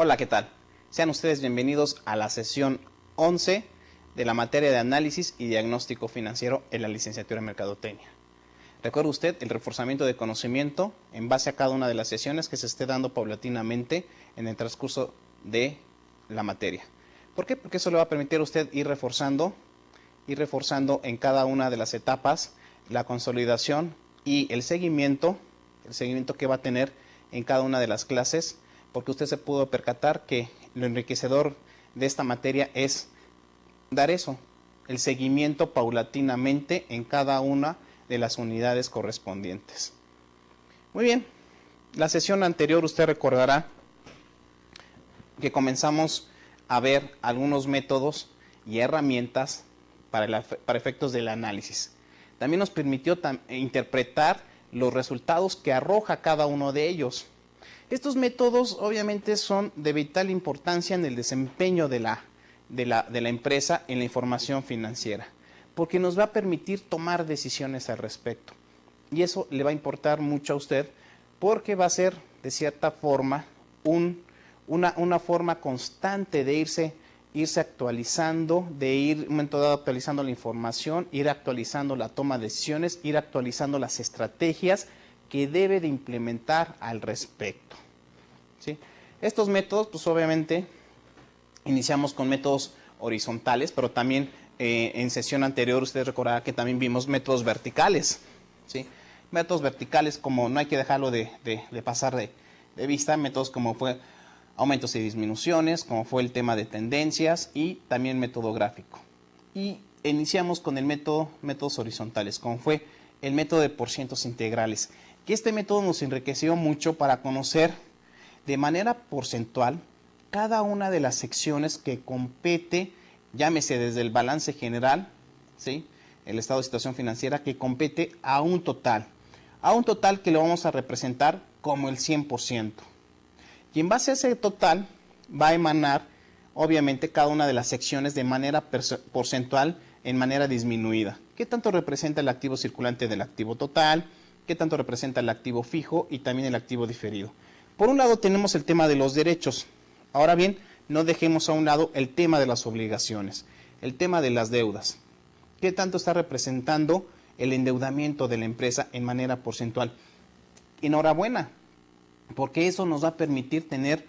Hola, ¿qué tal? Sean ustedes bienvenidos a la sesión 11 de la materia de análisis y diagnóstico financiero en la licenciatura en Mercadotecnia. Recuerde usted el reforzamiento de conocimiento en base a cada una de las sesiones que se esté dando paulatinamente en el transcurso de la materia. ¿Por qué? Porque eso le va a permitir a usted ir reforzando en cada una de las etapas la consolidación y el seguimiento que va a tener en cada una de las clases, porque usted se pudo percatar que lo enriquecedor de esta materia es dar eso, el seguimiento paulatinamente en cada una de las unidades correspondientes. Muy bien, la sesión anterior usted recordará que comenzamos a ver algunos métodos y herramientas para efectos del análisis. También nos permitió interpretar los resultados que arroja cada uno de ellos. Estos métodos obviamente son de vital importancia en el desempeño de la empresa en la información financiera, porque nos va a permitir tomar decisiones al respecto. Y eso le va a importar mucho a usted, porque va a ser de cierta forma una forma constante de irse actualizando, de ir un momento dado actualizando la información, ir actualizando la toma de decisiones, ir actualizando las estrategias que debe de implementar al respecto. ¿Sí? Estos métodos, pues obviamente, iniciamos con métodos horizontales, pero también en sesión anterior usted recordará que también vimos métodos verticales. ¿Sí? Métodos verticales, como no hay que dejarlo de pasar de vista, métodos como fue aumentos y disminuciones, como fue el tema de tendencias y también método gráfico. Y iniciamos con el métodos horizontales, como fue el método de porcientos integrales, que este método nos enriqueció mucho para conocer de manera porcentual cada una de las secciones que compete, llámese desde el balance general, ¿sí?, el estado de situación financiera, que compete a un total que lo vamos a representar como el 100%. Y en base a ese total va a emanar, obviamente, cada una de las secciones de manera porcentual en manera disminuida. ¿Qué tanto representa el activo circulante del activo total? ¿Qué tanto representa el activo fijo y también el activo diferido? Por un lado tenemos el tema de los derechos. Ahora bien, no dejemos a un lado el tema de las obligaciones, el tema de las deudas. ¿Qué tanto está representando el endeudamiento de la empresa en manera porcentual? Enhorabuena, porque eso nos va a permitir tener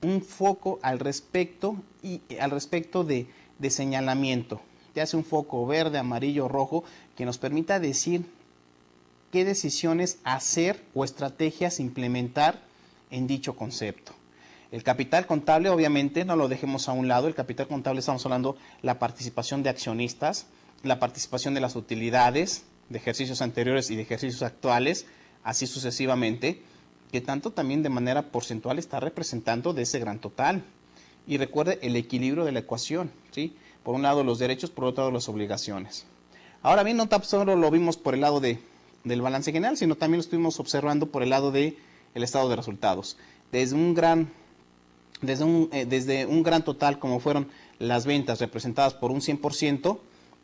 un foco al respecto de señalamiento. Ya sea un foco verde, amarillo, rojo, que nos permita decir qué decisiones hacer o estrategias implementar en dicho concepto. El capital contable, obviamente, no lo dejemos a un lado. El capital contable, estamos hablando la participación de accionistas, la participación de las utilidades de ejercicios anteriores y de ejercicios actuales, así sucesivamente, que tanto también de manera porcentual está representando de ese gran total. Y recuerde el equilibrio de la ecuación, ¿sí? Por un lado los derechos, por otro lado las obligaciones. Ahora bien, no tan solo lo vimos por el lado del balance general, sino también lo estuvimos observando por el lado del estado de resultados. Desde un gran total, como fueron las ventas representadas por un 100%,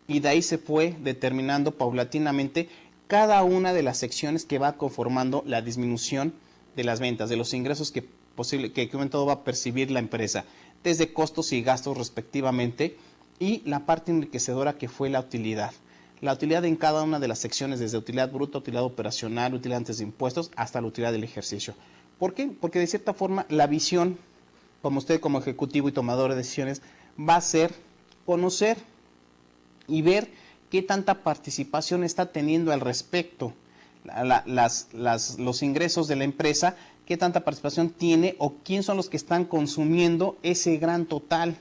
y de ahí se fue determinando paulatinamente cada una de las secciones que va conformando la disminución de las ventas, de los ingresos que un momento va a percibir la empresa, desde costos y gastos respectivamente, y la parte enriquecedora que fue la utilidad. La utilidad en cada una de las secciones, desde utilidad bruta, utilidad operacional, utilidad antes de impuestos, hasta la utilidad del ejercicio. ¿Por qué? Porque de cierta forma la visión, como usted como ejecutivo y tomador de decisiones, va a ser conocer y ver qué tanta participación está teniendo al respecto los ingresos de la empresa, qué tanta participación tiene o quién son los que están consumiendo ese gran total,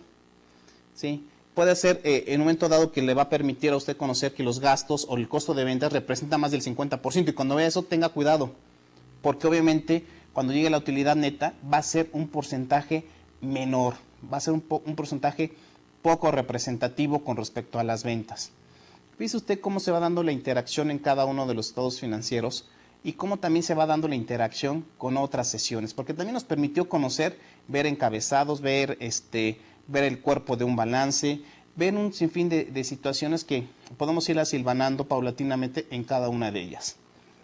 ¿sí? Puede ser en un momento dado que le va a permitir a usted conocer que los gastos o el costo de ventas representa más del 50%, y cuando vea eso tenga cuidado, porque obviamente cuando llegue la utilidad neta va a ser un porcentaje menor, va a ser un porcentaje poco representativo con respecto a las ventas. Fíjese usted cómo se va dando la interacción en cada uno de los estados financieros y cómo también se va dando la interacción con otras sesiones, porque también nos permitió conocer, ver encabezados, ver el cuerpo de un balance, ver un sinfín de situaciones que podemos ir asilvanando paulatinamente en cada una de ellas.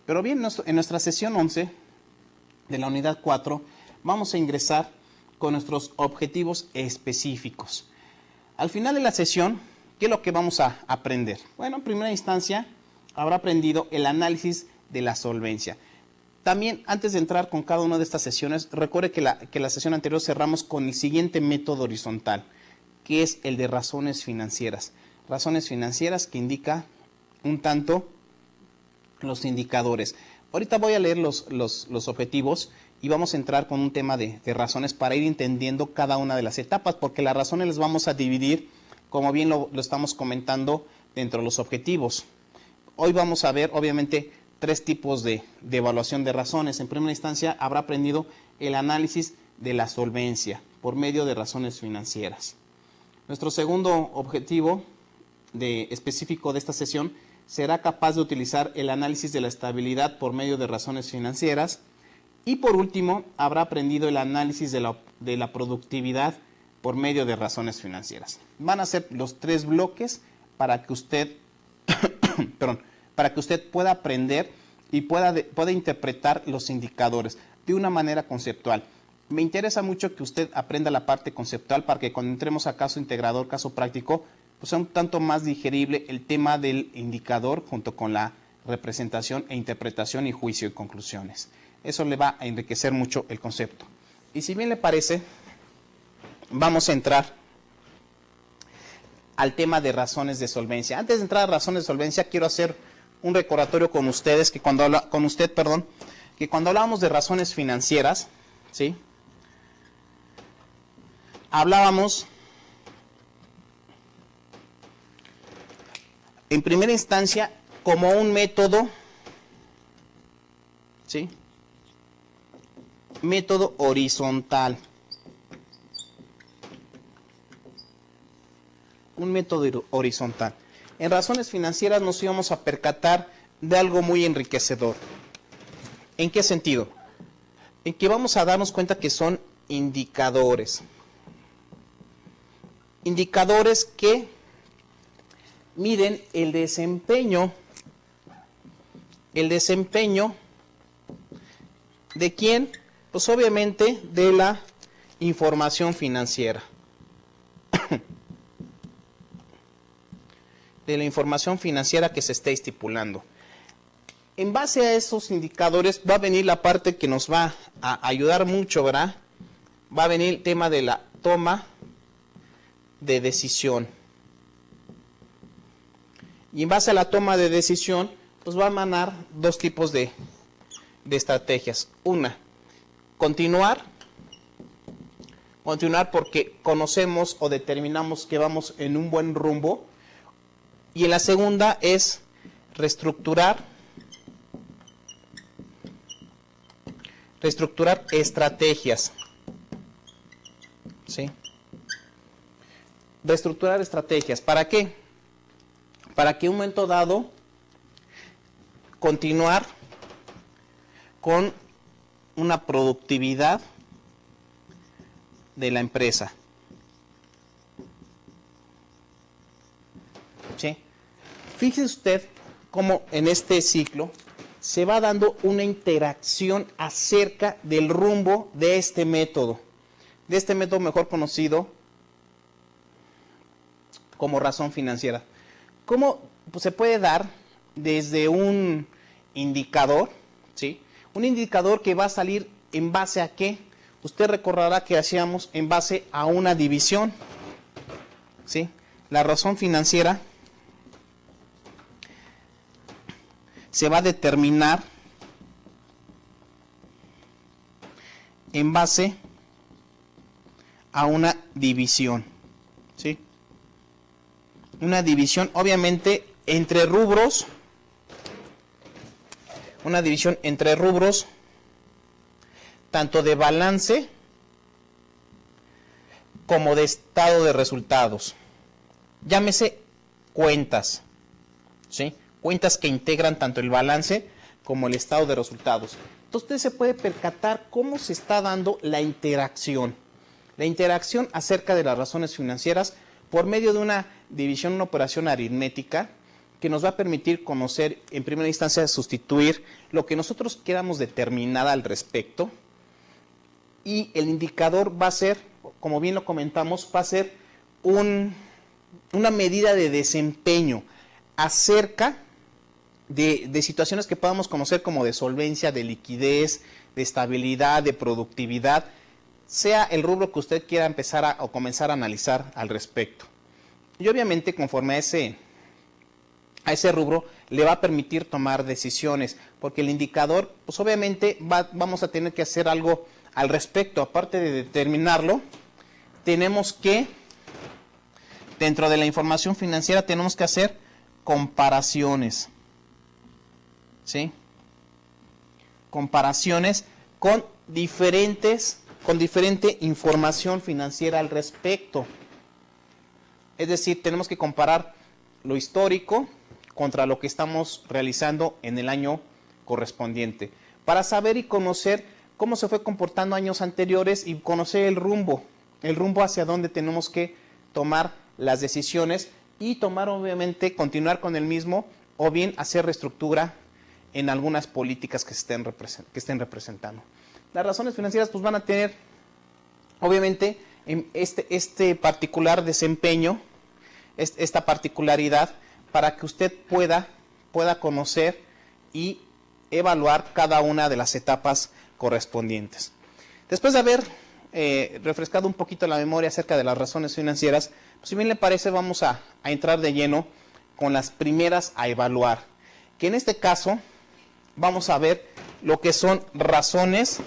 Pero bien, en nuestra sesión 11 de la unidad 4 vamos a ingresar con nuestros objetivos específicos. Al final de la sesión, ¿qué es lo que vamos a aprender? Bueno, en primera instancia, habrá aprendido el análisis de la solvencia. También, antes de entrar con cada una de estas sesiones, recuerde que la sesión anterior cerramos con el siguiente método horizontal, que es el de razones financieras. Razones financieras que indica un tanto los indicadores. Ahorita voy a leer los objetivos y vamos a entrar con un tema de razones para ir entendiendo cada una de las etapas, porque las razones las vamos a dividir, como bien lo estamos comentando, dentro de los objetivos. Hoy vamos a ver, obviamente, 3 tipos de evaluación de razones. En primera instancia, habrá aprendido el análisis de la solvencia por medio de razones financieras. Nuestro segundo objetivo específico de esta sesión será capaz de utilizar el análisis de la estabilidad por medio de razones financieras. Y por último, habrá aprendido el análisis de la productividad por medio de razones financieras. Van a ser los 3 bloques para que usted, para que usted pueda aprender y pueda interpretar los indicadores de una manera conceptual. Me interesa mucho que usted aprenda la parte conceptual para que cuando entremos a caso integrador, caso práctico, pues sea un tanto más digerible el tema del indicador junto con la representación e interpretación y juicio y conclusiones. Eso le va a enriquecer mucho el concepto. Y si bien le parece, vamos a entrar al tema de razones de solvencia. Antes de entrar a razones de solvencia, quiero hacer un recordatorio con ustedes, que cuando hablábamos de razones financieras, ¿sí?, hablábamos en primera instancia como un método, ¿sí?, método horizontal. Un método horizontal. En razones financieras nos íbamos a percatar de algo muy enriquecedor. ¿En qué sentido? En que vamos a darnos cuenta que son indicadores. Indicadores que miden el desempeño ¿de quién? Pues obviamente de la información financiera. De la información financiera que se esté estipulando. En base a esos indicadores va a venir la parte que nos va a ayudar mucho, ¿verdad? Va a venir el tema de la toma de decisión. Y en base a la toma de decisión, pues va a emanar 2 tipos de estrategias. Una, continuar porque conocemos o determinamos que vamos en un buen rumbo. Y en la segunda es reestructurar estrategias. ¿Sí? Reestructurar estrategias. ¿Para qué? Para que en un momento dado continuar con una productividad de la empresa. ¿Sí? Fíjese usted cómo en este ciclo se va dando una interacción acerca del rumbo de este método mejor conocido como razón financiera. ¿Cómo pues, se puede dar desde un indicador, ¿sí? Un indicador que va a salir en base a qué? Usted recordará que hacíamos en base a una división, ¿sí? La razón financiera se va a determinar en base a una división, ¿sí? Una división, obviamente, entre rubros, tanto de balance como de estado de resultados. Llámese cuentas, ¿sí? Cuentas que integran tanto el balance como el estado de resultados. Entonces usted se puede percatar cómo se está dando la interacción acerca de las razones financieras por medio de una división, una operación aritmética que nos va a permitir conocer, en primera instancia, sustituir lo que nosotros queramos determinar al respecto y el indicador va a ser, como bien lo comentamos, va a ser una medida de desempeño acerca de situaciones que podamos conocer como de solvencia, de liquidez, de estabilidad, de productividad, sea el rubro que usted quiera empezar o comenzar a analizar al respecto. Y obviamente conforme a ese rubro le va a permitir tomar decisiones, porque el indicador, pues obviamente vamos a tener que hacer algo al respecto. Aparte de determinarlo, tenemos que, dentro de la información financiera, tenemos que hacer comparaciones, ¿sí? Comparaciones con diferente información financiera al respecto. Es decir, tenemos que comparar lo histórico contra lo que estamos realizando en el año correspondiente, para saber y conocer cómo se fue comportando años anteriores y conocer el rumbo hacia dónde tenemos que tomar las decisiones y tomar, obviamente, continuar con el mismo o bien hacer reestructura en algunas políticas que estén representando. Las razones financieras pues van a tener, obviamente, este particular desempeño, esta particularidad, para que usted pueda conocer y evaluar cada una de las etapas correspondientes. Después de haber refrescado un poquito la memoria acerca de las razones financieras, pues, si bien le parece, vamos a entrar de lleno con las primeras a evaluar, que en este caso vamos a ver lo que son razones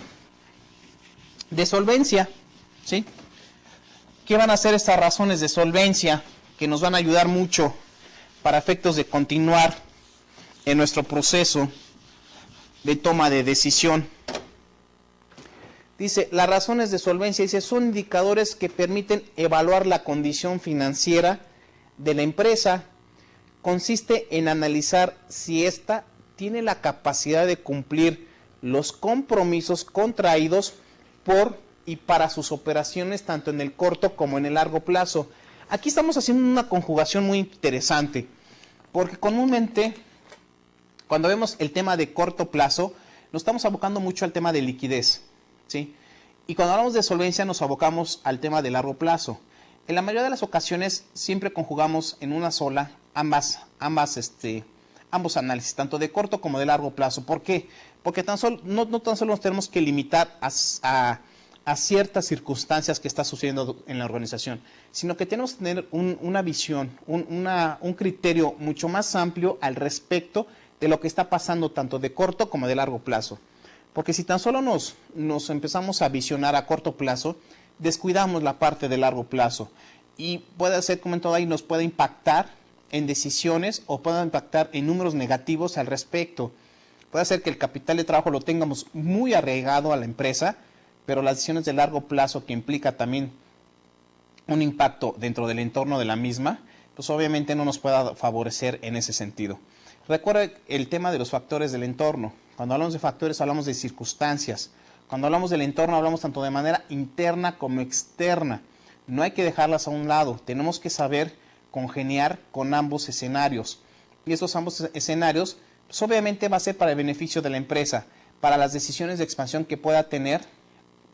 de solvencia, ¿sí? ¿Qué van a ser estas razones de solvencia que nos van a ayudar mucho para efectos de continuar en nuestro proceso de toma de decisión? Dice, las razones de solvencia, dice, son indicadores que permiten evaluar la condición financiera de la empresa. Consiste en analizar si ésta tiene la capacidad de cumplir los compromisos contraídos por y para sus operaciones, tanto en el corto como en el largo plazo. Aquí estamos haciendo una conjugación muy interesante, porque comúnmente, cuando vemos el tema de corto plazo, nos estamos abocando mucho al tema de liquidez, ¿sí? Y cuando hablamos de solvencia nos abocamos al tema de largo plazo. En la mayoría de las ocasiones siempre conjugamos en una sola ambos análisis, tanto de corto como de largo plazo. ¿Por qué? Porque no tan solo nos tenemos que limitar a ciertas circunstancias que está sucediendo en la organización, sino que tenemos que tener una visión, un criterio mucho más amplio al respecto de lo que está pasando tanto de corto como de largo plazo. Porque si tan solo nos empezamos a visionar a corto plazo, descuidamos la parte de largo plazo y puede ser, como en todo ahí, nos puede impactar en decisiones o puede impactar en números negativos al respecto. Puede ser que el capital de trabajo lo tengamos muy arraigado a la empresa, pero las decisiones de largo plazo, que implica también un impacto dentro del entorno de la misma, pues obviamente no nos pueda favorecer en ese sentido. Recuerda el tema de los factores del entorno. Cuando hablamos de factores hablamos de circunstancias. Cuando hablamos del entorno hablamos tanto de manera interna como externa. No hay que dejarlas a un lado. Tenemos que saber congeniar con ambos escenarios. Y estos ambos escenarios, pues obviamente va a ser para el beneficio de la empresa, para las decisiones de expansión que pueda tener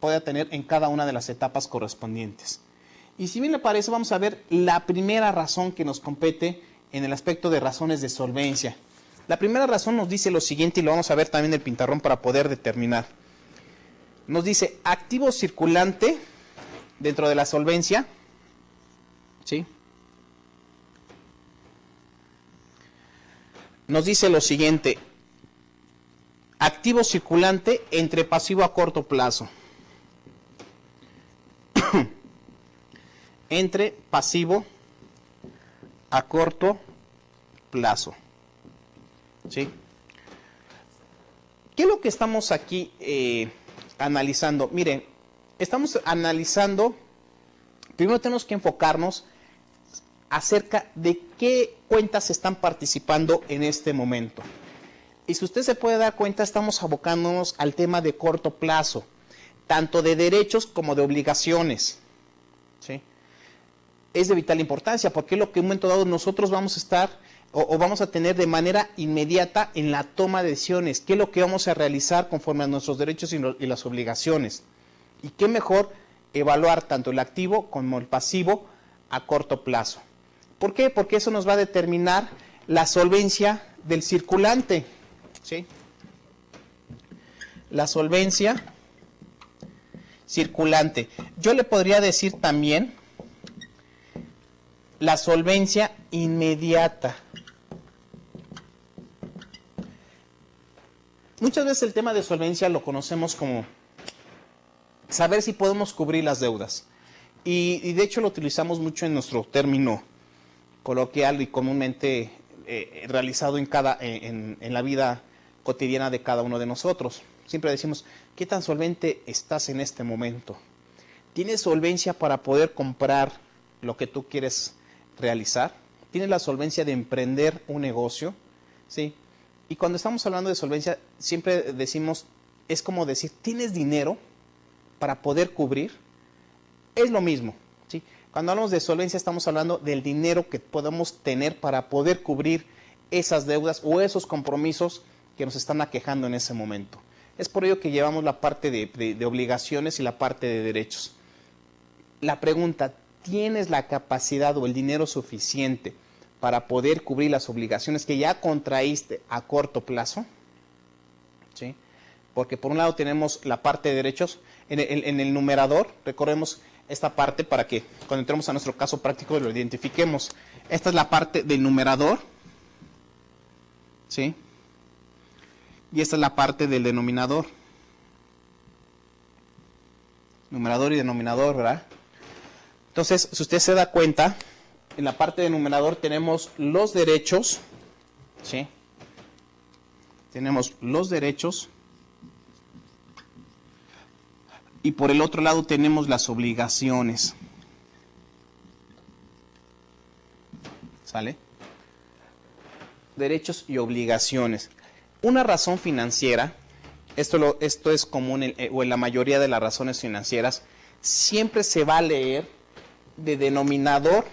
en cada una de las etapas correspondientes. Y si bien le parece, vamos a ver la primera razón que nos compete en el aspecto de razones de solvencia. La primera razón nos dice lo siguiente, y lo vamos a ver también en el pizarrón para poder determinar. Nos dice activo circulante dentro de la solvencia, ¿sí? Nos dice lo siguiente: activo circulante entre pasivo a corto plazo. Entre pasivo a corto plazo, ¿sí? ¿Qué es lo que estamos aquí analizando? Miren, estamos analizando, primero tenemos que enfocarnos acerca de qué cuentas están participando en este momento. Y si usted se puede dar cuenta, estamos abocándonos al tema de corto plazo, tanto de derechos como de obligaciones, ¿sí? Es de vital importancia, porque es lo que en un momento dado nosotros vamos a estar o vamos a tener de manera inmediata en la toma de decisiones, qué es lo que vamos a realizar conforme a nuestros derechos y las obligaciones. Y qué mejor evaluar tanto el activo como el pasivo a corto plazo. ¿Por qué? Porque eso nos va a determinar la solvencia del circulante, ¿sí? La solvencia circulante. Yo le podría decir también la solvencia inmediata. Muchas veces el tema de solvencia lo conocemos como saber si podemos cubrir las deudas. Y de hecho lo utilizamos mucho en nuestro término coloquial y comúnmente realizado en la vida cotidiana de cada uno de nosotros. Siempre decimos, ¿qué tan solvente estás en este momento? ¿Tienes solvencia para poder comprar lo que tú quieres realizar? ¿Tienes la solvencia de emprender un negocio? ¿Sí? Y cuando estamos hablando de solvencia, siempre decimos, es como decir, ¿tienes dinero para poder cubrir? Es lo mismo, ¿sí? Cuando hablamos de solvencia estamos hablando del dinero que podemos tener para poder cubrir esas deudas o esos compromisos que nos están aquejando en ese momento. Es por ello que llevamos la parte de obligaciones y la parte de derechos. La pregunta, ¿tienes la capacidad o el dinero suficiente para poder cubrir las obligaciones que ya contraíste a corto plazo? ¿Sí? Porque por un lado tenemos la parte de derechos. En el numerador, recordemos esta parte para que cuando entremos a nuestro caso práctico lo identifiquemos. Esta es la parte del numerador, ¿sí? Y esta es la parte del denominador. Numerador y denominador, ¿verdad? Entonces, si usted se da cuenta, en la parte del numerador tenemos los derechos, ¿sí? Tenemos los derechos. Y por el otro lado tenemos las obligaciones. ¿Sale? Derechos y obligaciones. Una razón financiera, esto es común o en la mayoría de las razones financieras, siempre se va a leer de denominador,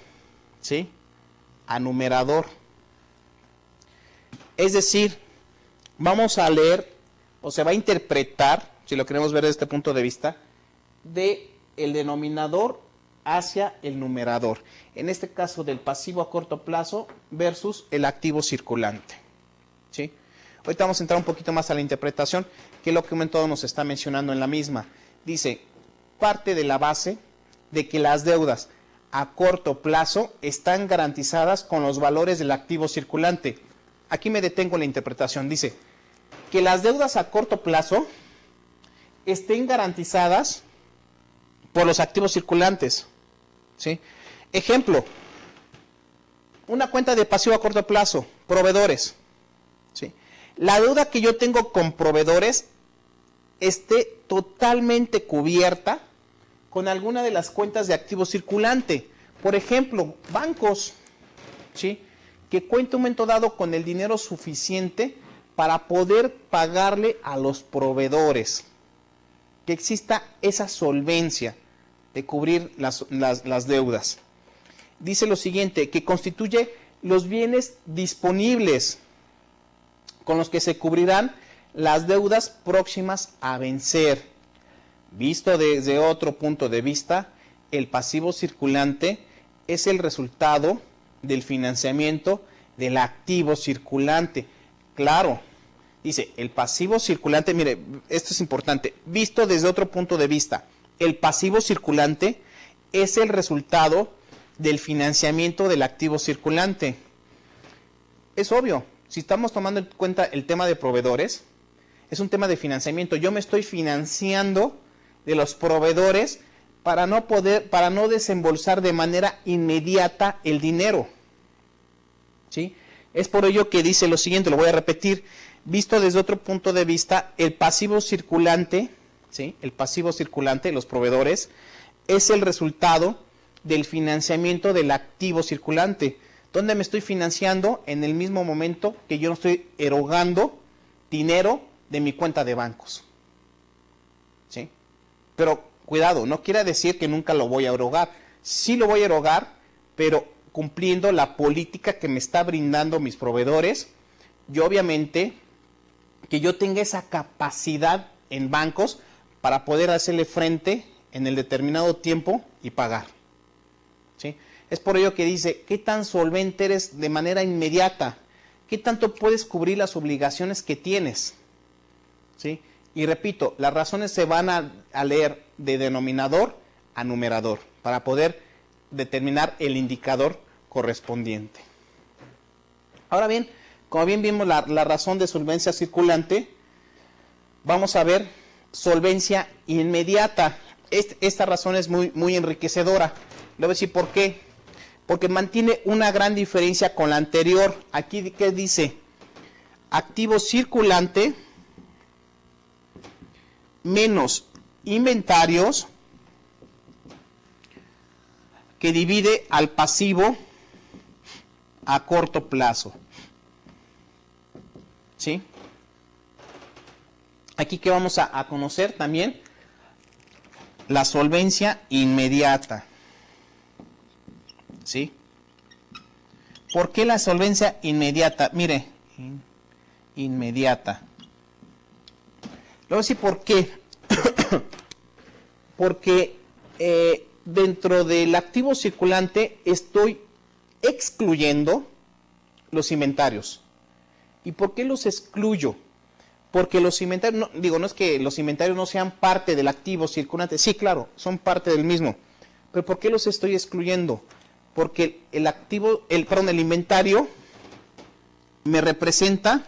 ¿sí?, a numerador. Es decir, vamos a leer o se va a interpretar, si lo queremos ver desde este punto de vista, de el denominador hacia el numerador. En este caso del pasivo a corto plazo versus el activo circulante, ¿sí? Ahorita vamos a entrar un poquito más a la interpretación, que es lo que todo nos está mencionando en la misma. Dice, parte de la base de que las deudas a corto plazo están garantizadas con los valores del activo circulante. Aquí me detengo en la interpretación. Dice, que las deudas a corto plazo estén garantizadas por los activos circulantes, ¿sí? Ejemplo, una cuenta de pasivo a corto plazo, proveedores, ¿sí? La deuda que yo tengo con proveedores esté totalmente cubierta con alguna de las cuentas de activo circulante. Por ejemplo, bancos, ¿sí?, que cuente un momento dado con el dinero suficiente para poder pagarle a los proveedores. Que exista esa solvencia de cubrir las deudas. Dice lo siguiente, que constituye los bienes disponibles con los que se cubrirán las deudas próximas a vencer. Visto desde otro punto de vista, el pasivo circulante es el resultado del financiamiento del activo circulante. Claro, dice, el pasivo circulante, mire, esto es importante, visto desde otro punto de vista, el pasivo circulante es el resultado del financiamiento del activo circulante. Es obvio, si estamos tomando en cuenta el tema de proveedores, es un tema de financiamiento. Yo me estoy financiando de los proveedores para no desembolsar de manera inmediata el dinero, ¿sí? Es por ello que dice lo siguiente, lo voy a repetir, visto desde otro punto de vista, el pasivo circulante, ¿sí?, el pasivo circulante, los proveedores, es el resultado del financiamiento del activo circulante. ¿Dónde me estoy financiando? En el mismo momento que yo no estoy erogando dinero de mi cuenta de bancos, ¿sí? Pero cuidado, no quiere decir que nunca lo voy a erogar. Sí lo voy a erogar, pero cumpliendo la política que me está brindando mis proveedores. Y obviamente que yo tenga esa capacidad en bancos para poder hacerle frente en el determinado tiempo y pagar. ¿Sí? Es por ello que dice, ¿qué tan solvente eres de manera inmediata? ¿Qué tanto puedes cubrir las obligaciones que tienes? ¿Sí? Y repito, las razones se van a leer de denominador a numerador para poder determinar el indicador correspondiente. Ahora bien, como bien vimos la razón de solvencia circulante, vamos a ver solvencia inmediata. Esta razón es muy enriquecedora. Le voy a decir por qué. Porque mantiene una gran diferencia con la anterior. Aquí, ¿qué dice? Activo circulante menos inventarios que divide al pasivo a corto plazo. ¿Sí? Aquí que vamos a conocer también la solvencia inmediata. ¿Sí? ¿Por qué la solvencia inmediata? Mire, inmediata. Le voy a decir por qué. Porque dentro del activo circulante estoy excluyendo los inventarios. ¿Y por qué los excluyo? Porque los inventarios, no es que los inventarios no sean parte del activo circulante. Sí, claro, son parte del mismo. Pero ¿por qué los estoy excluyendo? Porque el inventario me representa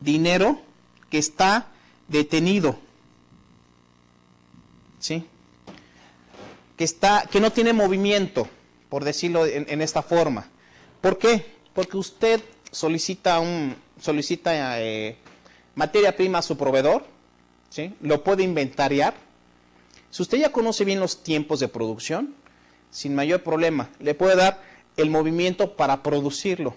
dinero que está detenido. ¿Sí? Que no tiene movimiento, por decirlo en esta forma. ¿Por qué? Porque usted solicita materia prima a su proveedor, ¿sí? Lo puede inventariar. Si usted ya conoce bien los tiempos de producción, sin mayor problema, le puede dar el movimiento para producirlo.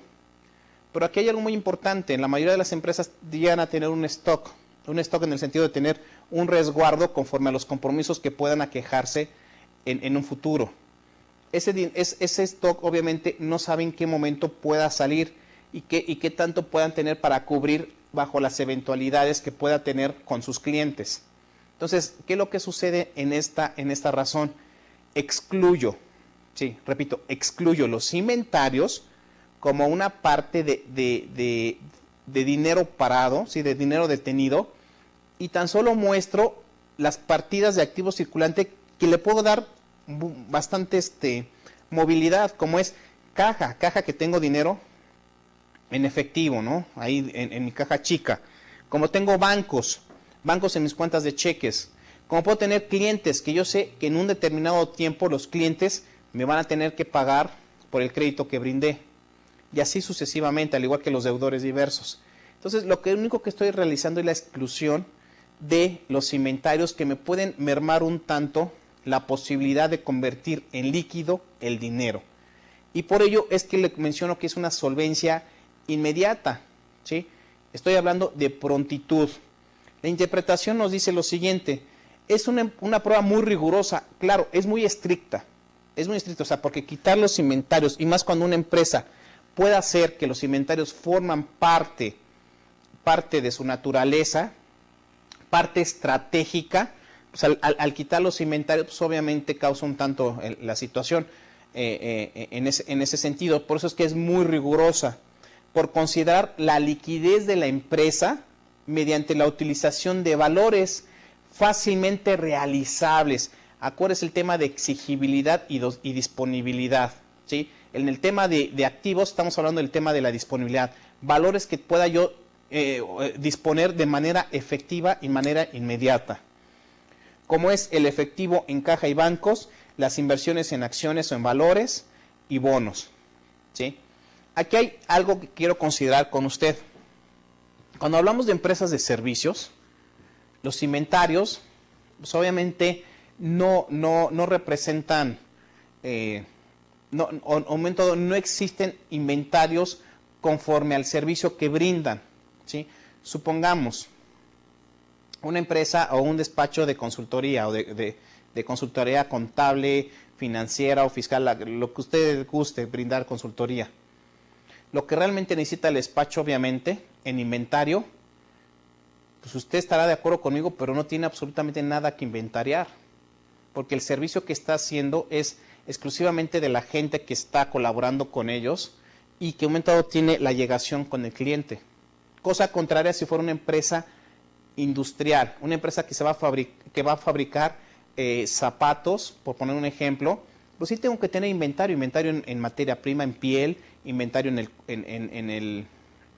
Pero aquí hay algo muy importante. En la mayoría de las empresas llegan a tener un stock en el sentido de tener un resguardo conforme a los compromisos que puedan aquejarse en un futuro. Ese stock obviamente no sabe en qué momento pueda salir y qué tanto puedan tener para cubrir bajo las eventualidades que pueda tener con sus clientes. Entonces, ¿qué es lo que sucede en esta razón? Excluyo los inventarios como una parte de dinero parado, ¿sí? De dinero detenido, y tan solo muestro las partidas de activo circulante que le puedo dar bastante movilidad, como es caja que tengo dinero en efectivo, ¿no? Ahí en mi caja chica. Como tengo bancos en mis cuentas de cheques. Como puedo tener clientes, que yo sé que en un determinado tiempo los clientes me van a tener que pagar por el crédito que brindé. Y así sucesivamente, al igual que los deudores diversos. Entonces, lo único que estoy realizando es la exclusión de los inventarios que me pueden mermar un tanto la posibilidad de convertir en líquido el dinero. Y por ello es que le menciono que es una solvencia inmediata, ¿sí? Estoy hablando de prontitud. La interpretación nos dice lo siguiente: es una prueba muy rigurosa, claro, es muy estricta, o sea, porque quitar los inventarios, y más cuando una empresa puede hacer que los inventarios forman parte de su naturaleza, parte estratégica, pues al quitar los inventarios, pues obviamente causa un tanto la situación en ese sentido. Por eso es que es muy rigurosa, por considerar la liquidez de la empresa mediante la utilización de valores fácilmente realizables. Acuérdese el tema de exigibilidad y disponibilidad, ¿sí? En el tema de activos estamos hablando del tema de la disponibilidad. Valores que pueda yo disponer de manera efectiva y manera inmediata. Como es el efectivo en caja y bancos, las inversiones en acciones o en valores y bonos, ¿sí? Aquí hay algo que quiero considerar con usted. Cuando hablamos de empresas de servicios, los inventarios, pues obviamente no representan, no existen inventarios conforme al servicio que brindan, ¿sí? Supongamos una empresa o un despacho de consultoría o de consultoría contable, financiera o fiscal, lo que usted guste brindar consultoría. Lo que realmente necesita el despacho, obviamente, en inventario, pues usted estará de acuerdo conmigo, pero no tiene absolutamente nada que inventariar, porque el servicio que está haciendo es exclusivamente de la gente que está colaborando con ellos y que en un momento dado tiene la llegación con el cliente. Cosa contraria si fuera una empresa industrial, una empresa que va a fabricar zapatos, por poner un ejemplo, pues sí tengo que tener inventario en materia prima, en piel, inventario en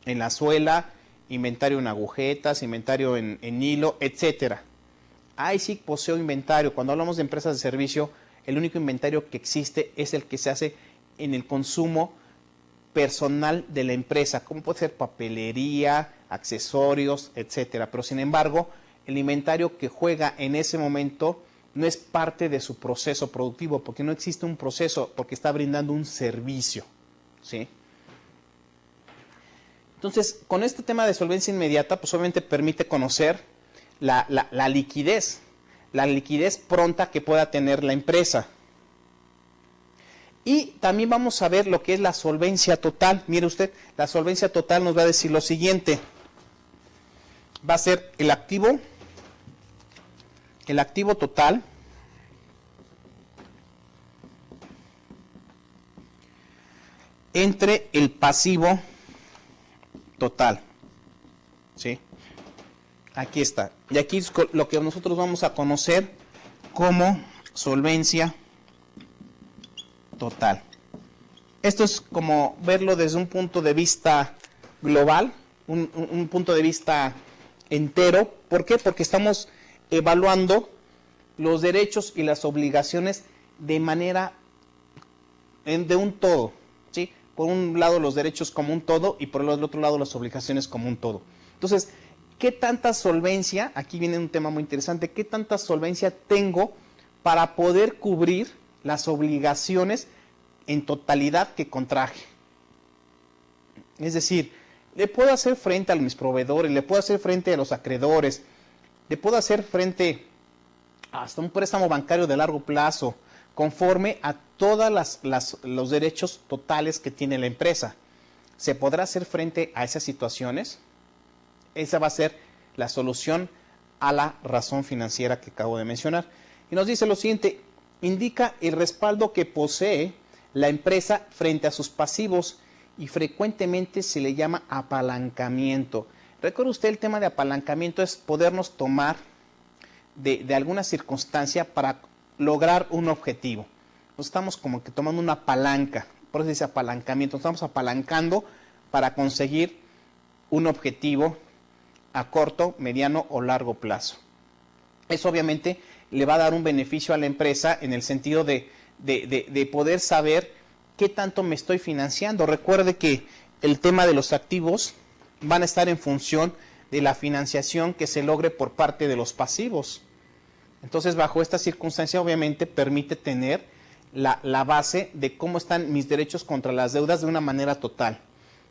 la suela, inventario en agujetas, inventario en hilo, etcétera. Ahí sí poseo inventario. Cuando hablamos de empresas de servicio, el único inventario que existe es el que se hace en el consumo personal de la empresa, como puede ser papelería, accesorios, etcétera. Pero sin embargo, el inventario que juega en ese momento no es parte de su proceso productivo, porque no existe un proceso, porque está brindando un servicio, ¿sí? Entonces, con este tema de solvencia inmediata, pues obviamente permite conocer la liquidez pronta que pueda tener la empresa. Y también vamos a ver lo que es la solvencia total. Mire usted, la solvencia total nos va a decir lo siguiente. Va a ser el activo total entre el pasivo total. ¿Sí? Aquí está. Y aquí es lo que nosotros vamos a conocer como solvencia total. Esto es como verlo desde un punto de vista global, un punto de vista entero. ¿Por qué? Porque estamos evaluando los derechos y las obligaciones de manera de un todo, ¿sí? Por un lado los derechos como un todo y por el otro lado las obligaciones como un todo. Entonces, ¿qué tanta solvencia? Aquí viene un tema muy interesante. ¿Qué tanta solvencia tengo para poder cubrir las obligaciones en totalidad que contraje? Es decir, le puedo hacer frente a mis proveedores, le puedo hacer frente a los acreedores, le puedo hacer frente hasta un préstamo bancario de largo plazo, conforme a todos los derechos totales que tiene la empresa. ¿Se podrá hacer frente a esas situaciones? Esa va a ser la solución a la razón financiera que acabo de mencionar. Y nos dice lo siguiente: indica el respaldo que posee la empresa frente a sus pasivos y frecuentemente se le llama apalancamiento. Recuerde usted, el tema de apalancamiento es podernos tomar de alguna circunstancia para lograr un objetivo. Nos estamos como que tomando una palanca, por eso dice apalancamiento, nos estamos apalancando para conseguir un objetivo a corto, mediano o largo plazo. Eso obviamente le va a dar un beneficio a la empresa en el sentido de poder saber qué tanto me estoy financiando. Recuerde que el tema de los activos van a estar en función de la financiación que se logre por parte de los pasivos. Entonces, bajo esta circunstancia, obviamente, permite tener la base de cómo están mis derechos contra las deudas de una manera total.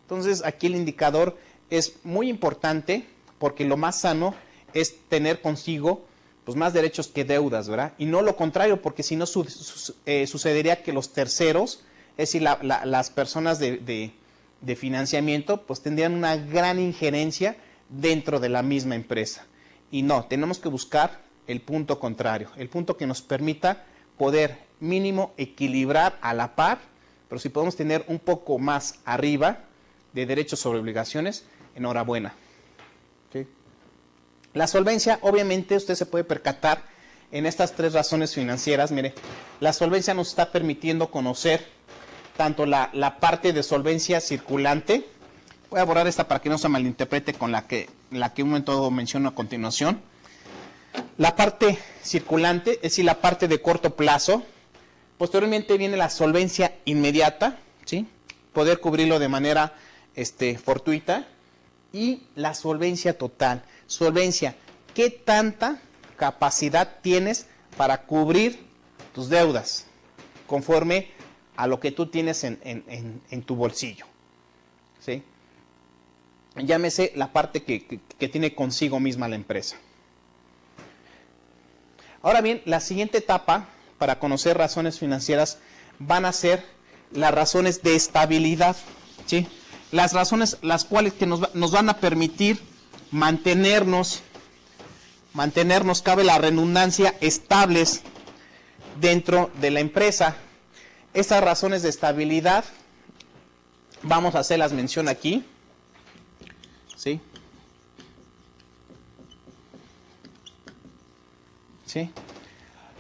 Entonces, aquí el indicador es muy importante porque lo más sano es tener consigo pues más derechos que deudas, ¿verdad? Y no lo contrario, porque si no sucedería que los terceros, es decir, las personas de financiamiento, pues tendrían una gran injerencia dentro de la misma empresa. Y no, tenemos que buscar el punto contrario, el punto que nos permita poder mínimo equilibrar a la par, pero si podemos tener un poco más arriba de derechos sobre obligaciones, enhorabuena. ¿Okay? La solvencia, obviamente, usted se puede percatar en estas tres razones financieras. Mire, la solvencia nos está permitiendo conocer tanto la parte de solvencia circulante. Voy a borrar esta para que no se malinterprete con la que un momento menciono a continuación. La parte circulante, es decir, la parte de corto plazo. Posteriormente viene la solvencia inmediata, ¿sí? Poder cubrirlo de manera fortuita. Y la solvencia total. Solvencia, ¿qué tanta capacidad tienes para cubrir tus deudas conforme a lo que tú tienes en tu bolsillo? ¿Sí? Llámese la parte que tiene consigo misma la empresa. Ahora bien, la siguiente etapa para conocer razones financieras van a ser las razones de estabilidad, ¿sí? Las razones las cuales que nos van a permitir mantenernos, cabe la redundancia, estables dentro de la empresa. Estas razones de estabilidad vamos a hacerlas mención aquí, ¿sí? ¿Sí?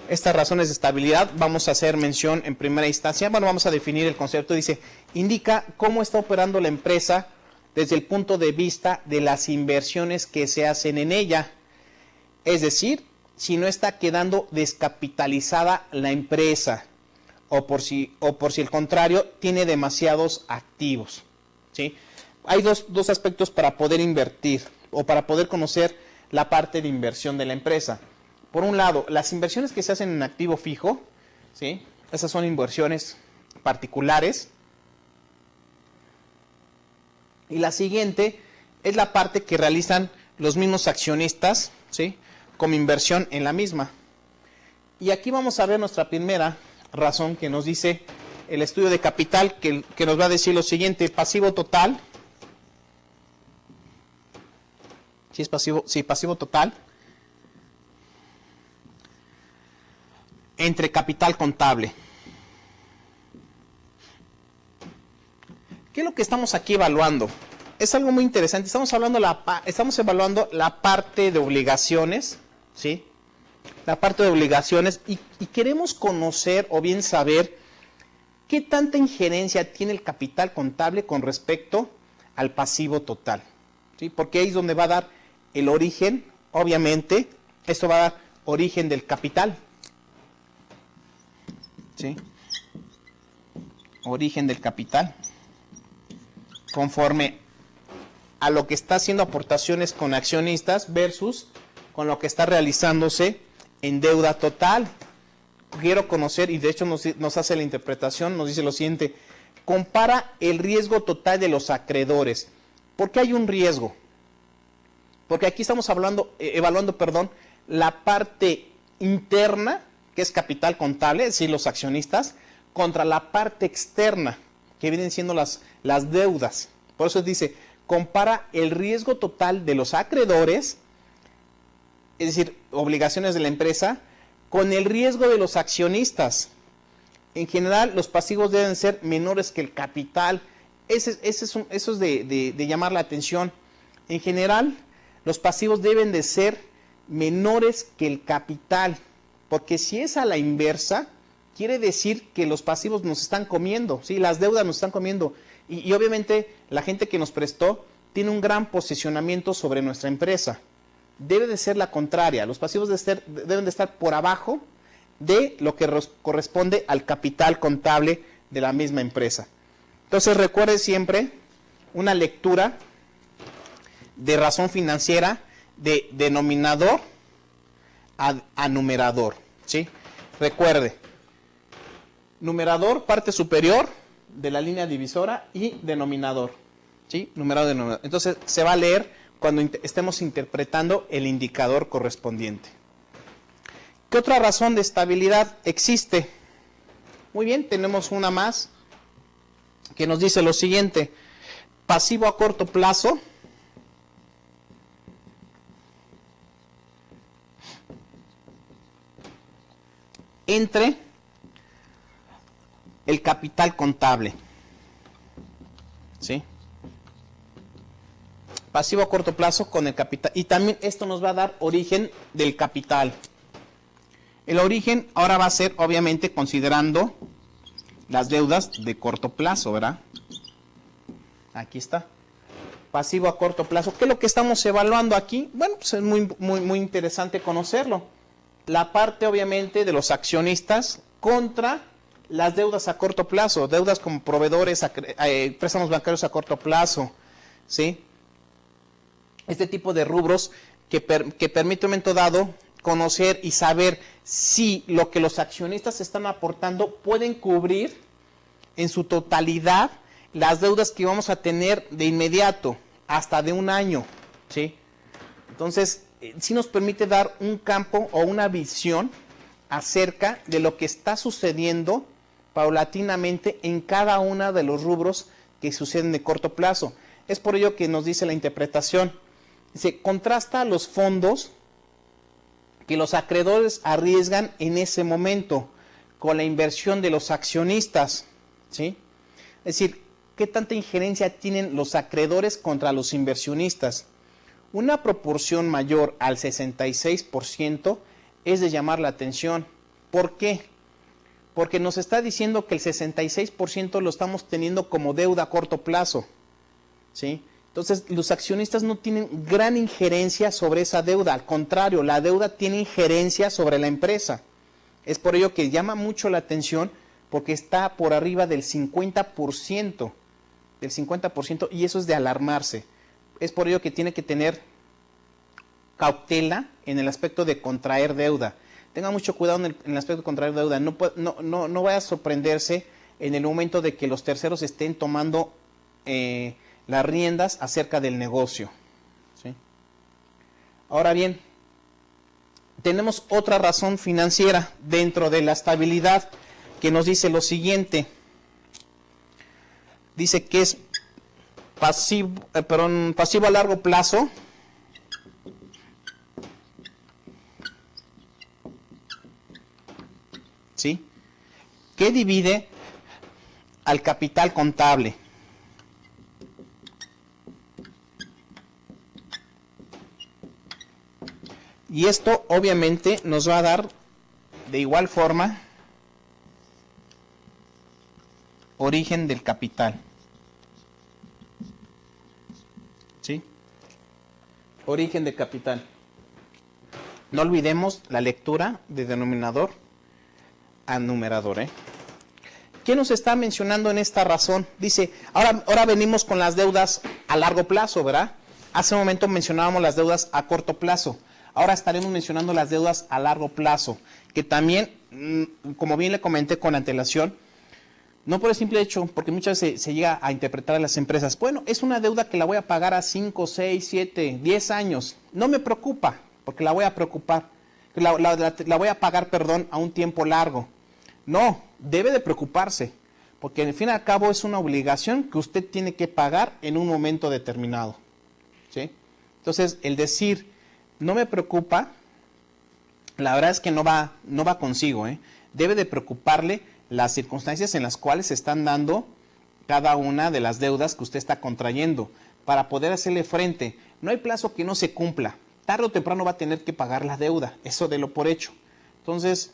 Estas razones de estabilidad vamos a hacer mención en primera instancia. Bueno, vamos a definir el concepto. Dice, indica cómo está operando la empresa desde el punto de vista de las inversiones que se hacen en ella. Es decir, si no está quedando descapitalizada la empresa o por si el contrario tiene demasiados activos, ¿sí? Hay dos aspectos para poder invertir o para poder conocer la parte de inversión de la empresa. Por un lado, las inversiones que se hacen en activo fijo, ¿sí? Esas son inversiones particulares. Y la siguiente es la parte que realizan los mismos accionistas, ¿sí? Como inversión en la misma. Y aquí vamos a ver nuestra primera razón que nos dice el estudio de capital, que nos va a decir lo siguiente: pasivo total. ¿Sí es pasivo? Sí, pasivo total. Entre capital contable. ¿Qué es lo que estamos aquí evaluando? Es algo muy interesante. Estamos evaluando la parte de obligaciones, ¿sí? La parte de obligaciones y queremos conocer o bien saber qué tanta injerencia tiene el capital contable con respecto al pasivo total, ¿sí? Porque ahí es donde va a dar el origen, obviamente, esto va a dar origen del capital, ¿sí? Origen del capital, conforme a lo que está haciendo aportaciones con accionistas versus con lo que está realizándose en deuda total. Quiero conocer, y de hecho nos hace la interpretación, nos dice lo siguiente: compara el riesgo total de los acreedores. ¿Por qué hay un riesgo? Porque aquí estamos evaluando la parte interna, que es capital contable, es decir, los accionistas, contra la parte externa, que vienen siendo las deudas. Por eso dice, compara el riesgo total de los acreedores, es decir, obligaciones de la empresa, con el riesgo de los accionistas. En general, los pasivos deben ser menores que el capital. Eso es de llamar la atención. En general, los pasivos deben de ser menores que el capital, porque si es a la inversa, quiere decir que los pasivos nos están comiendo, ¿sí? Las deudas nos están comiendo. Y obviamente la gente que nos prestó tiene un gran posicionamiento sobre nuestra empresa. Debe de ser la contraria. Los pasivos deben de estar por abajo de lo que corresponde al capital contable de la misma empresa. Entonces recuerde siempre una lectura de razón financiera de denominador a numerador, ¿sí? Recuerde, numerador, parte superior de la línea divisora, y denominador, ¿sí? Numerador, denominador. Entonces se va a leer cuando estemos interpretando el indicador correspondiente. ¿Qué otra razón de estabilidad existe? Muy bien, tenemos una más que nos dice lo siguiente: pasivo a corto plazo entre el capital contable, ¿sí? Pasivo a corto plazo con el capital. Y también esto nos va a dar origen del capital. El origen ahora va a ser, obviamente, considerando las deudas de corto plazo, ¿verdad? Aquí está. Pasivo a corto plazo. ¿Qué es lo que estamos evaluando aquí? Bueno, pues es muy interesante conocerlo. La parte, obviamente, de los accionistas contra las deudas a corto plazo, deudas como proveedores, préstamos bancarios a corto plazo, ¿sí? Este tipo de rubros que permite un momento dado conocer y saber si lo que los accionistas están aportando pueden cubrir en su totalidad las deudas que vamos a tener de inmediato, hasta de un año, ¿sí? Entonces, sí nos permite dar un campo o una visión acerca de lo que está sucediendo paulatinamente en cada uno de los rubros que suceden de corto plazo. Es por ello que nos dice la interpretación: Se contrasta los fondos que los acreedores arriesgan en ese momento con la inversión de los accionistas, ¿sí? Es decir, ¿qué tanta injerencia tienen los acreedores contra los inversionistas? Una proporción mayor al 66% es de llamar la atención. ¿Por qué? Porque nos está diciendo que el 66% lo estamos teniendo como deuda a corto plazo, ¿sí? Entonces, los accionistas no tienen gran injerencia sobre esa deuda. Al contrario, la deuda tiene injerencia sobre la empresa. Es por ello que llama mucho la atención porque está por arriba del 50%, y eso es de alarmarse. Es por ello que tiene que tener cautela en el aspecto de contraer deuda. Tenga mucho cuidado en el aspecto de contraer deuda. No vaya a sorprenderse en el momento de que los terceros estén tomando las riendas acerca del negocio, ¿sí? Ahora bien, tenemos otra razón financiera dentro de la estabilidad que nos dice lo siguiente. Dice que es pasivo a largo plazo, ¿sí? Que divide al capital contable. Y esto obviamente nos va a dar de igual forma origen del capital, ¿sí? Origen del capital. No olvidemos la lectura de denominador a numerador, ¿eh? ¿Qué nos está mencionando en esta razón? Dice, ahora venimos con las deudas a largo plazo, ¿verdad? Hace un momento mencionábamos las deudas a corto plazo. Ahora estaremos mencionando las deudas a largo plazo, que también, como bien le comenté con antelación, no por el simple hecho, porque muchas veces se llega a interpretar a las empresas, bueno, es una deuda que la voy a pagar a 5, 6, 7, 10 años. No me preocupa, porque la voy a voy a pagar, a un tiempo largo. No, debe de preocuparse, porque al fin y al cabo es una obligación que usted tiene que pagar en un momento determinado, ¿sí? Entonces, el decir, no me preocupa, la verdad es que no va consigo, ¿eh? Debe de preocuparle las circunstancias en las cuales se están dando cada una de las deudas que usted está contrayendo para poder hacerle frente. No hay plazo que no se cumpla. Tarde o temprano va a tener que pagar la deuda, eso de lo por hecho. Entonces,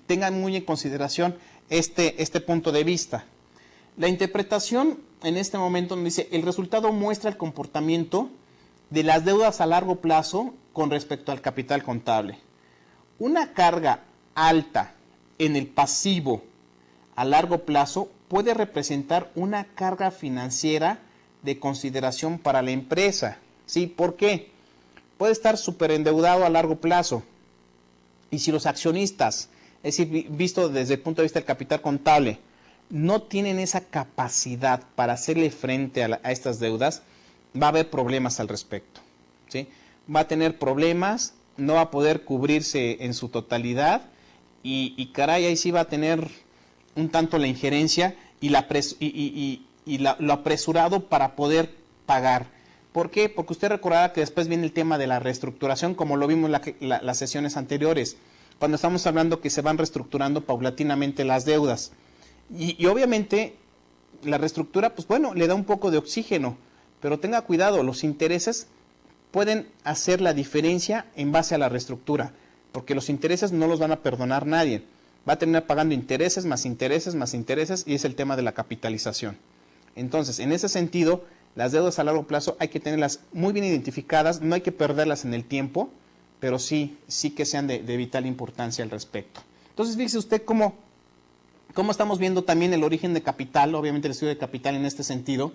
tengan muy en consideración este punto de vista. La interpretación en este momento nos dice, el resultado muestra el comportamiento de las deudas a largo plazo con respecto al capital contable. Una carga alta en el pasivo a largo plazo puede representar una carga financiera de consideración para la empresa, ¿sí? ¿Por qué? Puede estar súper endeudado a largo plazo. Y si los accionistas, es decir, visto desde el punto de vista del capital contable, no tienen esa capacidad para hacerle frente a estas deudas, va a haber problemas al respecto, ¿sí? Va a tener problemas, no va a poder cubrirse en su totalidad y caray, ahí sí va a tener un tanto la injerencia y lo apresurado para poder pagar. ¿Por qué? Porque usted recordará que después viene el tema de la reestructuración, como lo vimos en las sesiones anteriores, cuando estamos hablando que se van reestructurando paulatinamente las deudas. Y obviamente la reestructura, pues bueno, le da un poco de oxígeno, pero tenga cuidado, los intereses pueden hacer la diferencia en base a la reestructura, porque los intereses no los van a perdonar nadie. Va a terminar pagando intereses, más intereses, más intereses, y es el tema de la capitalización. Entonces, en ese sentido, las deudas a largo plazo hay que tenerlas muy bien identificadas, no hay que perderlas en el tiempo, pero sí que sean de vital importancia al respecto. Entonces, fíjese usted cómo estamos viendo también el origen de capital, obviamente el estudio de capital en este sentido,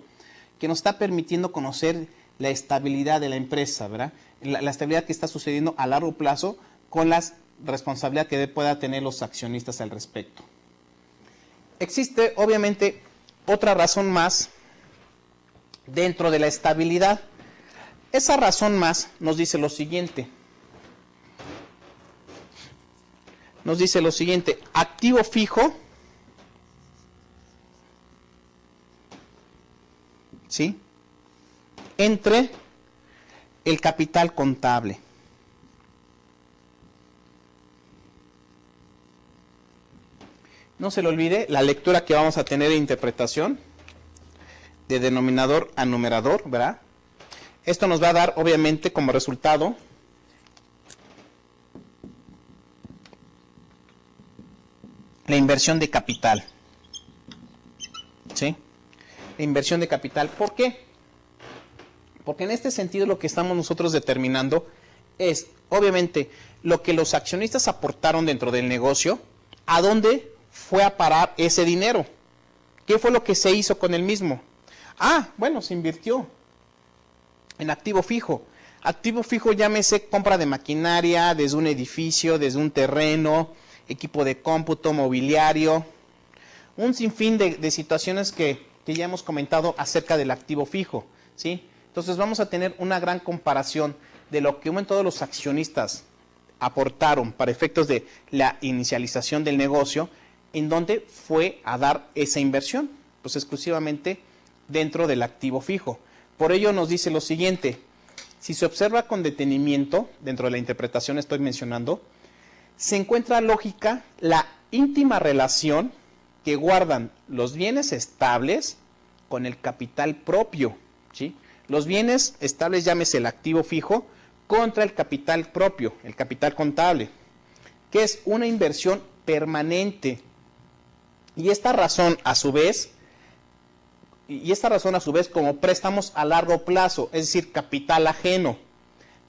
que nos está permitiendo conocer la estabilidad de la empresa, ¿verdad? La estabilidad que está sucediendo a largo plazo con la responsabilidad que puedan tener los accionistas al respecto. Existe, obviamente, otra razón más dentro de la estabilidad. Esa razón más nos dice lo siguiente. Activo fijo, ¿sí? Entre el capital contable. No se le olvide la lectura que vamos a tener de interpretación de denominador a numerador, ¿verdad? Esto nos va a dar, obviamente, como resultado la inversión de capital. ¿Sí? La inversión de capital. ¿Por qué? Porque en este sentido lo que estamos nosotros determinando es, obviamente, lo que los accionistas aportaron dentro del negocio, ¿a dónde fue a parar ese dinero? ¿Qué fue lo que se hizo con el mismo? Ah, bueno, se invirtió en activo fijo. Activo fijo, llámese compra de maquinaria, desde un edificio, desde un terreno, equipo de cómputo, mobiliario, un sinfín de situaciones que ya hemos comentado acerca del activo fijo, ¿sí? Entonces vamos a tener una gran comparación de lo que todos los accionistas aportaron para efectos de la inicialización del negocio, en donde fue a dar esa inversión, pues exclusivamente dentro del activo fijo. Por ello nos dice lo siguiente: si se observa con detenimiento, dentro de la interpretación estoy mencionando, se encuentra lógica la íntima relación que guardan los bienes estables con el capital propio, ¿sí? Los bienes estables, llámese el activo fijo, contra el capital propio, el capital contable, que es una inversión permanente. Y esta razón a su vez como préstamos a largo plazo, es decir, capital ajeno,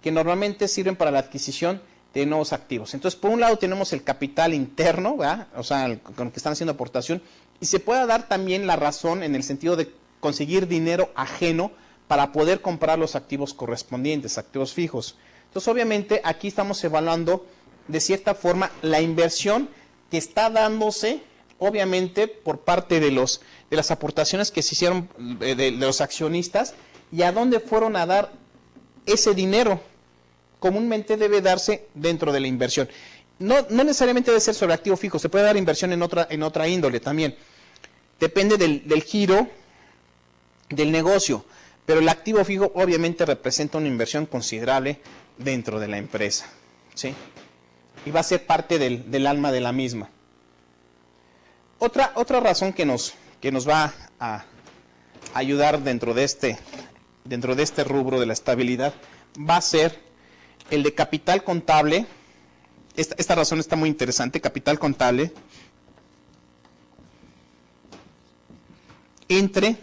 que normalmente sirven para la adquisición de nuevos activos. Entonces, por un lado tenemos el capital interno, ¿verdad? O sea, con el que están haciendo aportación, y se puede dar también la razón en el sentido de conseguir dinero ajeno para poder comprar los activos correspondientes, activos fijos. Entonces, obviamente, aquí estamos evaluando de cierta forma la inversión que está dándose, obviamente, por parte de las aportaciones que se hicieron de los accionistas, y a dónde fueron a dar ese dinero. Comúnmente debe darse dentro de la inversión. No necesariamente debe ser sobre activo fijo, se puede dar inversión en otra índole también. Depende del giro del negocio, pero el activo fijo obviamente representa una inversión considerable dentro de la empresa, ¿sí? Y va a ser parte del alma de la misma. Otra razón que nos va a ayudar dentro de este rubro de la estabilidad va a ser el de capital contable. Esta razón está muy interesante: capital contable entre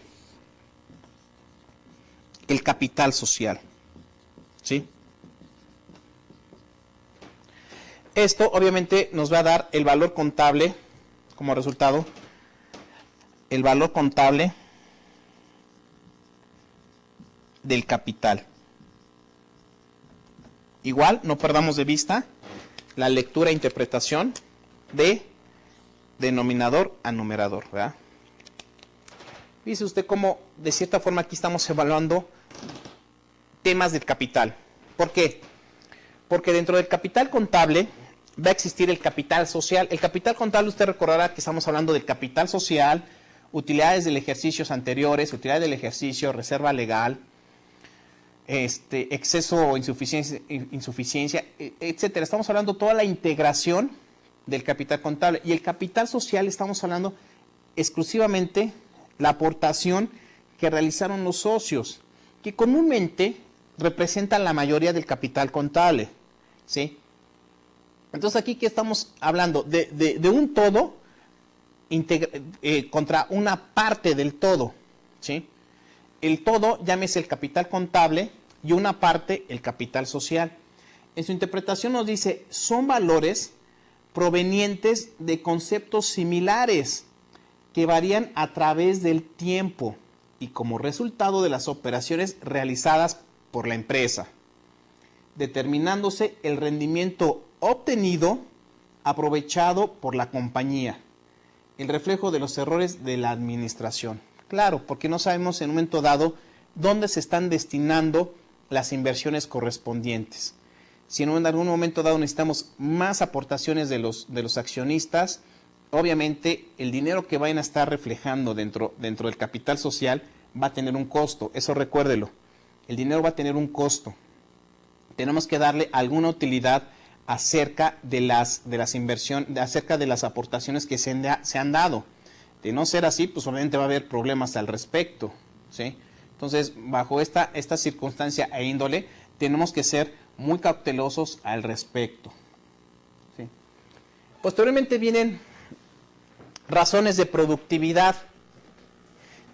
el capital social, ¿sí? Esto obviamente nos va a dar el valor contable como resultado, el valor contable del capital. Igual, no perdamos de vista la lectura e interpretación de denominador a numerador, ¿verdad? Dice usted cómo, de cierta forma, aquí estamos evaluando temas del capital. ¿Por qué? Porque dentro del capital contable va a existir el capital social. El capital contable, usted recordará que estamos hablando del capital social, utilidades del ejercicio anteriores, utilidades del ejercicio, reserva legal, exceso o insuficiencia, etcétera. Estamos hablando de toda la integración del capital contable. Y el capital social, estamos hablando exclusivamente la aportación que realizaron los socios, que comúnmente representan la mayoría del capital contable, ¿sí? Entonces aquí que estamos hablando de un todo contra una parte del todo, ¿sí? El todo, llámese el capital contable, y una parte el capital social. En su interpretación nos dice, son valores provenientes de conceptos similares que varían a través del tiempo y como resultado de las operaciones realizadas por la empresa, determinándose el rendimiento obtenido aprovechado por la compañía, el reflejo de los errores de la administración. Claro, porque no sabemos en un momento dado dónde se están destinando las inversiones correspondientes. Si en algún momento dado necesitamos más aportaciones de los accionistas, obviamente el dinero que vayan a estar reflejando dentro del capital social va a tener un costo. Eso recuérdelo. El dinero va a tener un costo. tenemos que darle alguna utilidad acerca de las inversiones, acerca de las aportaciones que se han dado. De no ser así, pues obviamente va a haber problemas al respecto, ¿sí? Entonces, bajo esta circunstancia e índole, tenemos que ser muy cautelosos al respecto, ¿sí? Posteriormente vienen razones de productividad.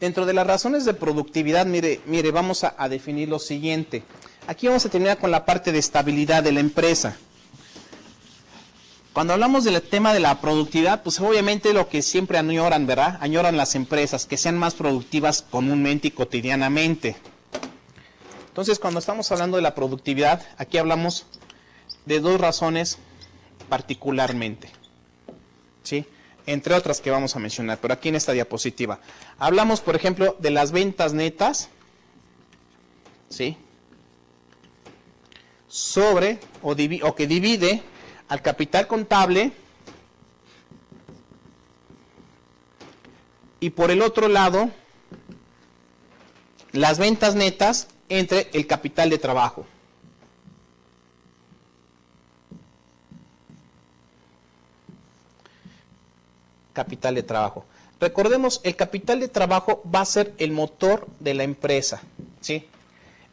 Dentro de las razones de productividad, mire, vamos a definir lo siguiente. Aquí vamos a terminar con la parte de estabilidad de la empresa. Cuando hablamos del tema de la productividad, pues obviamente lo que siempre añoran, ¿verdad? Añoran las empresas, que sean más productivas comúnmente y cotidianamente. Entonces, cuando estamos hablando de la productividad, aquí hablamos de dos razones particularmente, ¿sí? Entre otras que vamos a mencionar, pero aquí en esta diapositiva. Hablamos, por ejemplo, de las ventas netas, ¿sí? Sobre, o que divide al capital contable, y por el otro lado, las ventas netas entre el capital de trabajo. Capital de trabajo. Recordemos, el capital de trabajo va a ser el motor de la empresa, ¿sí?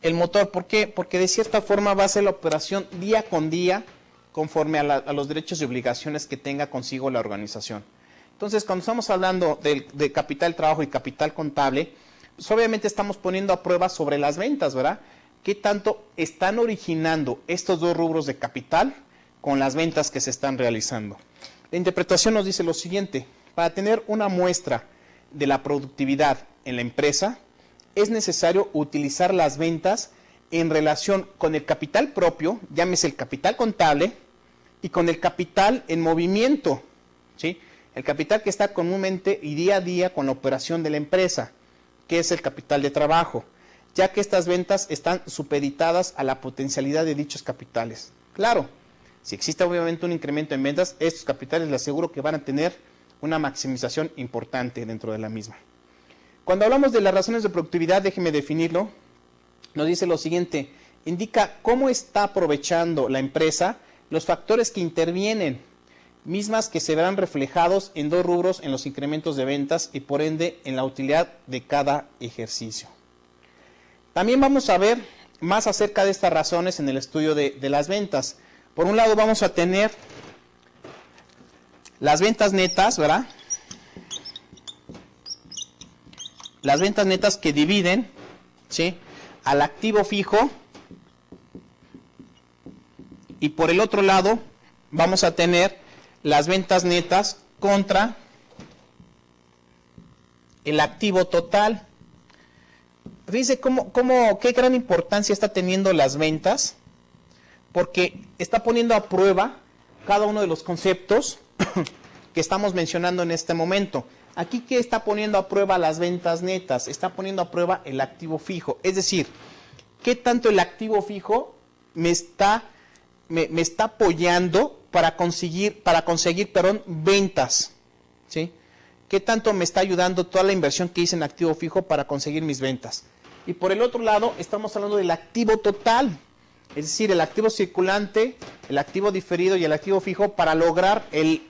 El motor, ¿por qué? Porque de cierta forma va a ser la operación día con día conforme a los derechos y obligaciones que tenga consigo la organización. Entonces, cuando estamos hablando de capital de trabajo y capital contable, pues obviamente estamos poniendo a prueba sobre las ventas, ¿verdad? ¿Qué tanto están originando estos dos rubros de capital con las ventas que se están realizando? La interpretación nos dice lo siguiente: para tener una muestra de la productividad en la empresa, es necesario utilizar las ventas en relación con el capital propio, llámese el capital contable, y con el capital en movimiento, ¿sí? El capital que está comúnmente y día a día con la operación de la empresa, que es el capital de trabajo, ya que estas ventas están supeditadas a la potencialidad de dichos capitales. Claro, si existe obviamente un incremento en ventas, estos capitales les aseguro que van a tener una maximización importante dentro de la misma. Cuando hablamos de las razones de productividad, déjeme definirlo, nos dice lo siguiente: indica cómo está aprovechando la empresa los factores que intervienen, mismas que se verán reflejados en dos rubros en los incrementos de ventas y por ende en la utilidad de cada ejercicio. También vamos a ver más acerca de estas razones en el estudio de las ventas. Por un lado vamos a tener las ventas netas, ¿verdad? Las ventas netas que dividen, ¿sí?, al activo fijo, y por el otro lado vamos a tener las ventas netas contra el activo total. Fíjense qué gran importancia está teniendo las ventas, porque está poniendo a prueba cada uno de los conceptos que estamos mencionando en este momento. Aquí, ¿qué está poniendo a prueba las ventas netas? Está poniendo a prueba el activo fijo. Es decir, ¿qué tanto el activo fijo me está apoyando para conseguir ventas? ¿Sí? ¿Qué tanto me está ayudando toda la inversión que hice en activo fijo para conseguir mis ventas? Y por el otro lado, estamos hablando del activo total. Es decir, el activo circulante, el activo diferido y el activo fijo para lograr el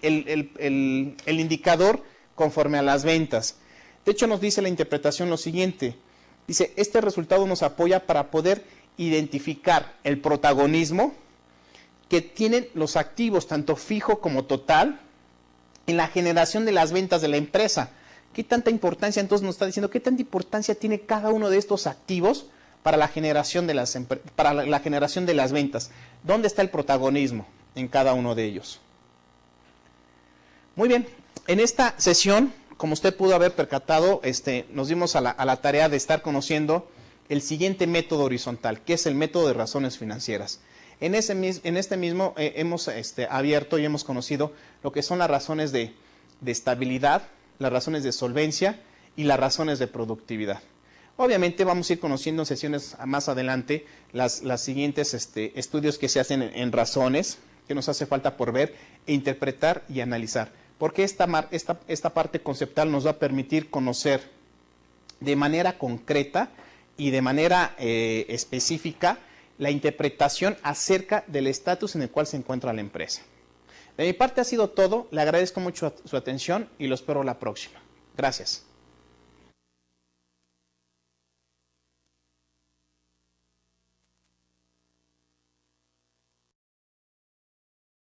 indicador conforme a las ventas. De hecho, nos dice la interpretación lo siguiente. Dice, este resultado nos apoya para poder identificar el protagonismo que tienen los activos, tanto fijo como total, en la generación de las ventas de la empresa. ¿Qué tanta importancia, entonces nos está diciendo, qué tanta importancia tiene cada uno de estos activos para la generación de las ventas? ¿Dónde está el protagonismo en cada uno de ellos? Muy bien, en esta sesión, como usted pudo haber percatado, nos dimos a la tarea de estar conociendo el siguiente método horizontal, que es el método de razones financieras. En este mismo hemos abierto y hemos conocido lo que son las razones de estabilidad, las razones de solvencia y las razones de productividad. Obviamente vamos a ir conociendo en sesiones más adelante las siguientes estudios que se hacen en razones, que nos hace falta por ver e interpretar y analizar. Porque esta parte conceptual nos va a permitir conocer de manera concreta y de manera específica la interpretación acerca del estatus en el cual se encuentra la empresa. De mi parte ha sido todo, le agradezco mucho su atención y lo espero la próxima. Gracias.